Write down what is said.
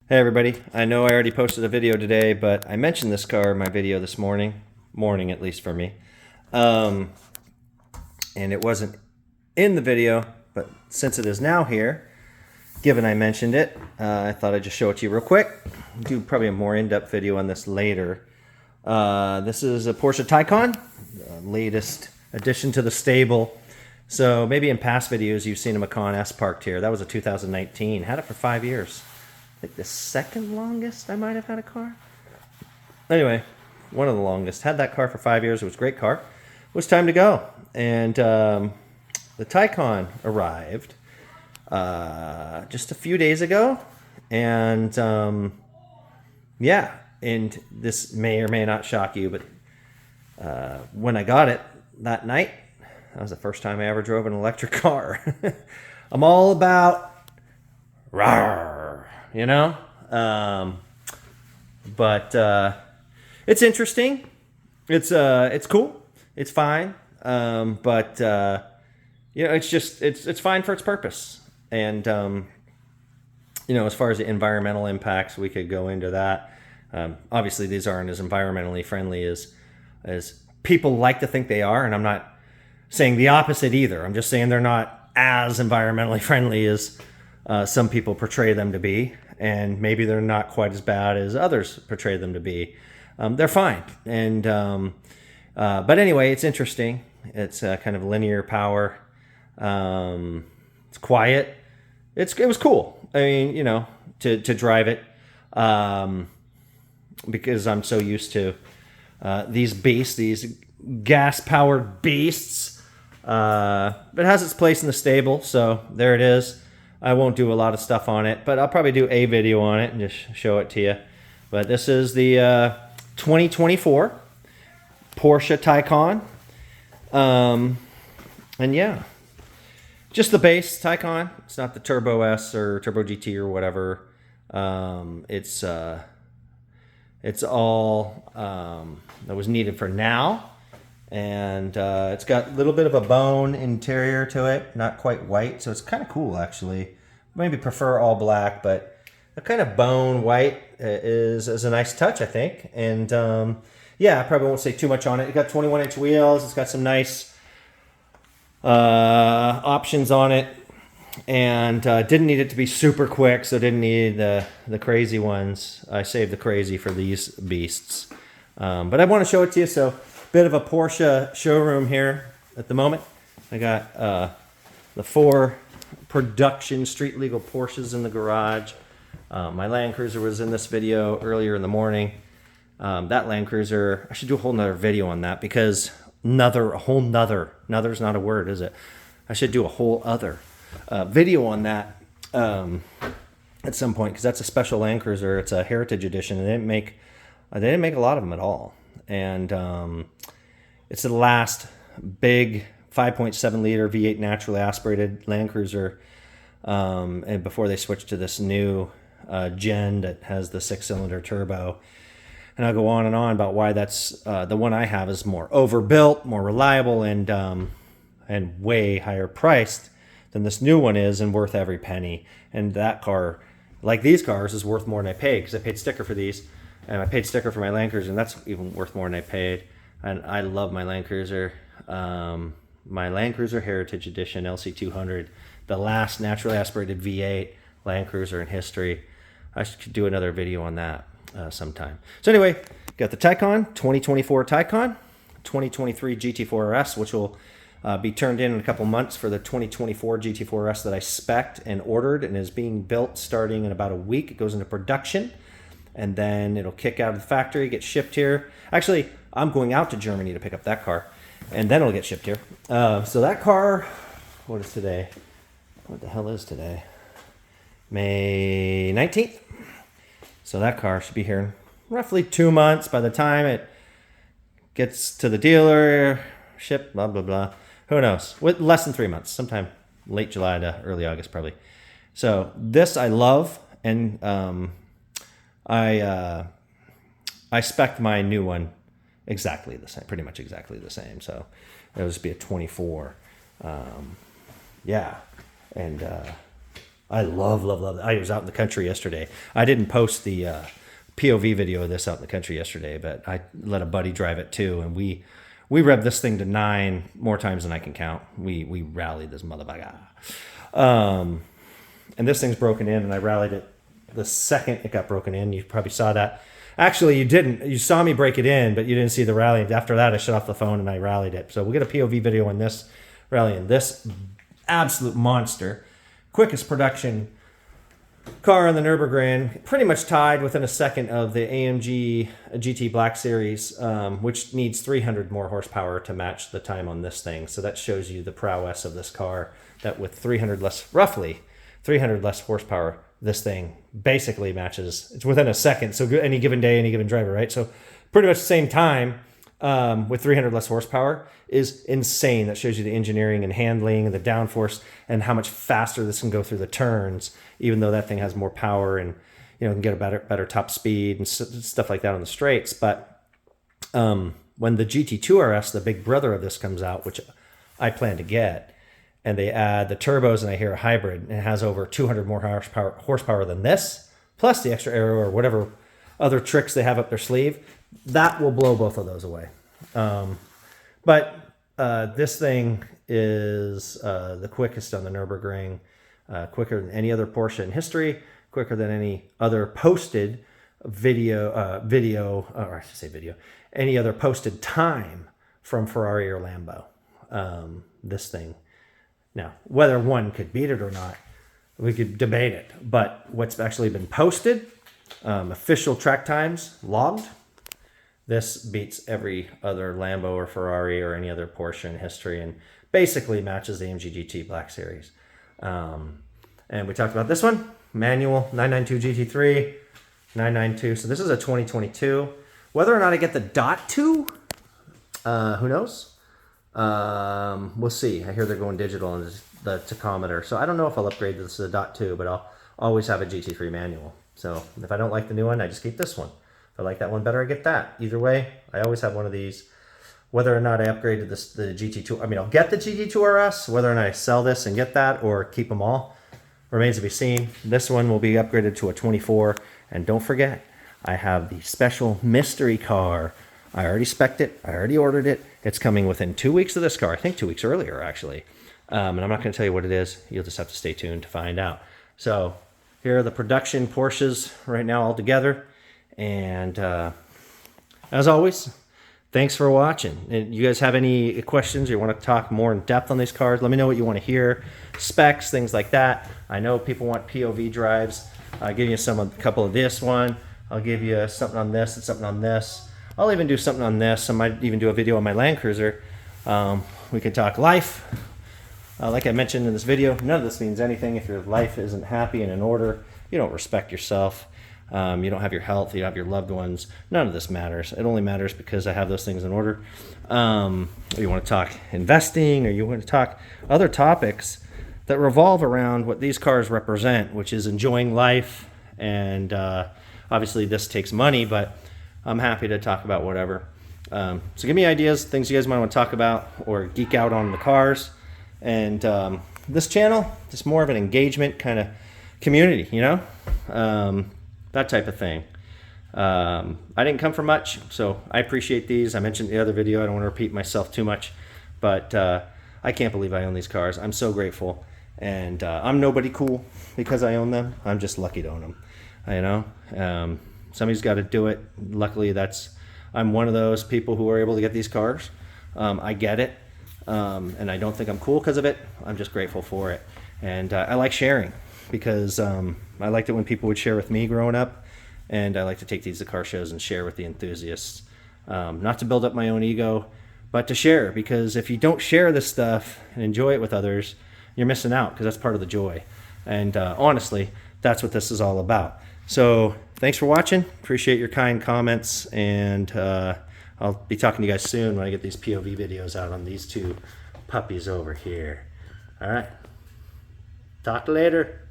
Hey everybody, I know I already posted a video today, but I mentioned this car in my video this morning at least for me, and it wasn't in the video, but since it is now here, given I mentioned it, I thought I'd just show it to you real quick. I'll do probably a more in-depth video on this later. This is a Porsche Taycan, the latest addition to the stable. So maybe in past videos you've seen a Macan S parked here. That was a 2019, had it for 5 years. I think the second longest I might have had a car. Anyway, one of the longest. Had that car for 5 years. It was a great car. It was time to go. And the Taycan arrived just a few days ago. And yeah, and this may or may not shock you, but when I got it that night, that was the first time I ever drove an electric car. I'm all about rawr, you know? But it's interesting. It's cool. It's fine. But you know, it's fine for its purpose. And you know, as far as the environmental impacts, we could go into that. Obviously, these aren't as environmentally friendly as people like to think they are, and I'm not saying the opposite either. I'm just saying they're not as environmentally friendly as some people portray them to be, and maybe they're not quite as bad as others portray them to be. They're fine, and but anyway, it's interesting. It's kind of linear power. It's quiet. It was cool. I mean, you know, to drive it, because I'm so used to these beasts, these gas-powered beasts. But it has its place in the stable, so there it is. I won't do a lot of stuff on it, but I'll probably do a video on it and just show it to you. But this is the 2024 Porsche Taycan. And yeah, just the base Taycan. It's not the Turbo S or Turbo GT or whatever. It's all that was needed for now. And it's got a little bit of a bone interior to it, not quite white, so it's kind of cool actually. Maybe prefer all black, but a kind of bone white is a nice touch, I think. And yeah, I probably won't say too much on it. It's got 21-inch wheels. It's got some nice options on it, and didn't need it to be super quick, so didn't need the crazy ones. I saved the crazy for these beasts. But I want to show it to you, so bit of a Porsche showroom here at the moment. I got the 4 production street legal Porsches in the garage. My Land Cruiser was in this video earlier in the morning. That Land Cruiser, I should do a whole nother video on that, because nother's not a word, is it? I should do a whole other video on that at some point, because that's a special Land Cruiser. It's a Heritage Edition, and they didn't make a lot of them at all. And it's the last big 5.7 liter V8 naturally aspirated Land Cruiser, and before they switched to this new gen that has the 6-cylinder turbo. And I'll go on and on about why that's the one I have is more overbuilt, more reliable, and way higher priced than this new one is, and worth every penny. And that car, like these cars, is worth more than I paid, because I paid sticker for these. And I paid sticker for my Land Cruiser, and that's even worth more than I paid. And I love my Land Cruiser. My Land Cruiser Heritage Edition LC200, the last naturally aspirated V8 Land Cruiser in history. I should do another video on that sometime. So anyway, got the Taycan, 2024 Taycan, 2023 GT4 RS, which will be turned in a couple months for the 2024 GT4 RS that I spec'd and ordered, and is being built starting in about a week. It goes into production, and then it'll kick out of the factory, get shipped here. Actually, I'm going out to Germany to pick up that car, and then it'll get shipped here. So that car, what is today? What the hell is today? May 19th. So that car should be here in roughly 2 months. By the time it gets to the dealer, shipped, blah, blah, blah. Who knows? With less than 3 months, sometime late July to early August, probably. So this I love, and I spec'd my new one exactly the same, pretty much exactly the same. So it'll just be a 24. Yeah, and I love it. I was out in the country yesterday. I didn't post the POV video of this out in the country yesterday, but I let a buddy drive it too, and we revved this thing to 9 more times than I can count. We rallied this motherfucker. And this thing's broken in, and I rallied it the second it got broken in. You probably saw that. Actually, you didn't. You saw me break it in, but you didn't see the rally. After that, I shut off the phone and I rallied it. So we'll get a POV video on this rallying this absolute monster. Quickest production car on the Nürburgring. Pretty much tied within a second of the AMG GT Black Series, which needs 300 more horsepower to match the time on this thing. So that shows you the prowess of this car, that with roughly 300 less horsepower, this thing basically matches. It's within a second. So any given day, any given driver, right? So pretty much the same time with 300 less horsepower is insane. That shows you the engineering and handling and the downforce and how much faster this can go through the turns, even though that thing has more power and, you know, can get a better top speed and stuff like that on the straights. But when the GT2 RS, the big brother of this, comes out, which I plan to get, and they add the turbos and I hear a hybrid, and it has over 200 more horsepower than this, plus the extra aero or whatever other tricks they have up their sleeve, that will blow both of those away. But this thing is the quickest on the Nürburgring, quicker than any other Porsche in history, quicker than any other posted any other posted time from Ferrari or Lambo. This thing. Now, whether one could beat it or not, we could debate it. But what's actually been posted, official track times logged, this beats every other Lambo or Ferrari or any other Porsche in history, and basically matches the AMG GT Black Series. And we talked about this one, manual 992 GT3, 992. So this is a 2022. Whether or not I get the .2, who knows? We'll see. I hear they're going digital on the tachometer, so I don't know if I'll upgrade this to the .2, but I'll always have a GT3 manual. So if I don't like the new one, I just keep this one. If I like that one better, I get that. Either way, I always have one of these. Whether or not I upgraded the GT2, I mean, I'll get the GT2 RS. Whether or not I sell this and get that or keep them all remains to be seen. This one will be upgraded to a 24, and don't forget, I have the special mystery car. I already spec'd it. I already ordered it. It's coming within 2 weeks of this car. I think 2 weeks earlier, actually. And I'm not going to tell you what it is. You'll just have to stay tuned to find out. So here are the production Porsches right now all together. And as always, thanks for watching. And you guys have any questions or you want to talk more in depth on these cars, let me know what you want to hear. Specs, things like that. I know people want POV drives. I'll give you a couple of this one. I'll give you something on this and something on this. I'll even do something on this. I might even do a video on my Land Cruiser. We can talk life. Like I mentioned in this video, none of this means anything if your life isn't happy and in order. You don't respect yourself. You don't have your health. You don't have your loved ones. None of this matters. It only matters because I have those things in order. Or you want to talk investing, or you want to talk other topics that revolve around what these cars represent, which is enjoying life. And obviously this takes money, but I'm happy to talk about whatever. So give me ideas, things you guys might want to talk about or geek out on the cars. And this channel, just more of an engagement kind of community, you know, that type of thing. I didn't come for much, so I appreciate these. I mentioned the other video. I don't want to repeat myself too much, but I can't believe I own these cars. I'm so grateful. And I'm nobody cool because I own them. I'm just lucky to own them, you know. Somebody's got to do it. Luckily, I'm one of those people who are able to get these cars. I get it, and I don't think I'm cool because of it. I'm just grateful for it. And I like sharing because I liked it when people would share with me growing up, and I like to take these to car shows and share with the enthusiasts. Not to build up my own ego, but to share, because if you don't share this stuff and enjoy it with others, you're missing out, because that's part of the joy. And honestly, that's what this is all about. So thanks for watching. Appreciate your kind comments, and I'll be talking to you guys soon when I get these POV videos out on these two puppies over here. All right. Talk later.